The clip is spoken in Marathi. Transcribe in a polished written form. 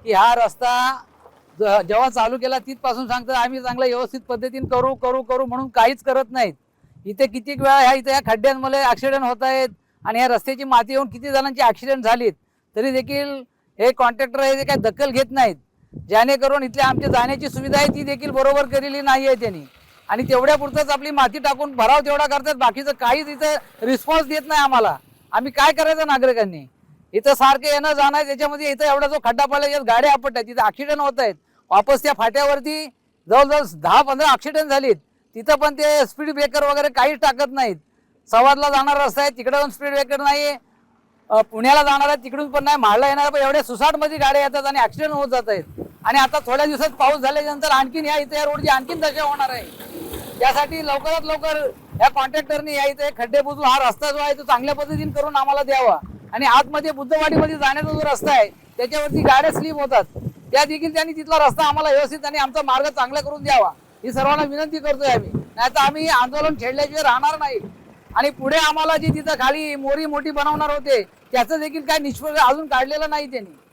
की हा रस्ता जेव्हा चालू केला तिथपासून सांगतात आम्ही चांगलं व्यवस्थित पद्धतीने करू करू करू म्हणून काहीच करत नाहीत। इथे कितीक वेळा ह्या खड्ड्यांमुळे ऍक्सिडेंट होत आहेत आणि ह्या रस्त्याची माती येऊन किती जणांची ऍक्सिडेंट झालीत, तरी देखील हे कॉन्ट्रॅक्टर आहे ते काही दखल घेत नाहीत। जेणेकरून इथली आमची जाण्याची सुविधा आहे ती देखील बरोबर केलेली नाही आहे त्यांनी, आणि तेवढ्या पुरतच आपली माती टाकून भराव तेवढा करतात, बाकीचं काहीच इथं रिस्पॉन्स देत नाही आम्हाला। आम्ही काय करायचं नागरिकांनी? इथं सारखे येणं जाणं आहे, त्याच्यामध्ये इथं एवढा जो खड्डा पडला यात गाड्या आपटतात, तिथे ऍक्सिडेंट होत आहेत। वापस त्या फाट्यावरती जवळजवळ 10-15 ऍक्सिडेंट झालीत, तिथं पण ते स्पीड ब्रेकर वगैरे काहीच टाकत नाहीत। सवादला जाणारा रस्ता आहे तिकडे पण स्पीड ब्रेकर नाही, पुण्याला जाणार आहे तिकडून पण नाही, म्हाडला येणार पण एवढ्या सुसाटमध्ये गाड्या येतात आणि ऍक्सिडेंट होत जात आहेत। आणि आता थोड्या दिवसात पाऊस झाल्यानंतर आणखीन या इथे या रोडची आणखीन दशा होणार आहे। त्यासाठी लवकरात लवकर या कॉन्ट्रॅक्टरने या इथे खड्डे बुजून हा रस्ता जो आहे तो चांगल्या पद्धतीने करून आम्हाला द्यावा, आणि आतमध्ये बुद्धवाडीमध्ये जाण्याचा जो रस्ता आहे त्याच्यावरती गाड्या स्लिप होतात, त्या देखील त्यांनी तिथला रस्ता आम्हाला व्यवस्थित आणि आमचा मार्ग चांगला करून द्यावा ही सर्वांना विनंती करतोय आम्ही। नाही तर आम्ही आंदोलन छेडल्याशिवाय राहणार नाही, आणि पुढे आम्हाला जी तिथं खाली मोरी मोठी बनवणार होते त्याचं देखील काय निष्पन्न अजून काढलेलं नाही त्यांनी।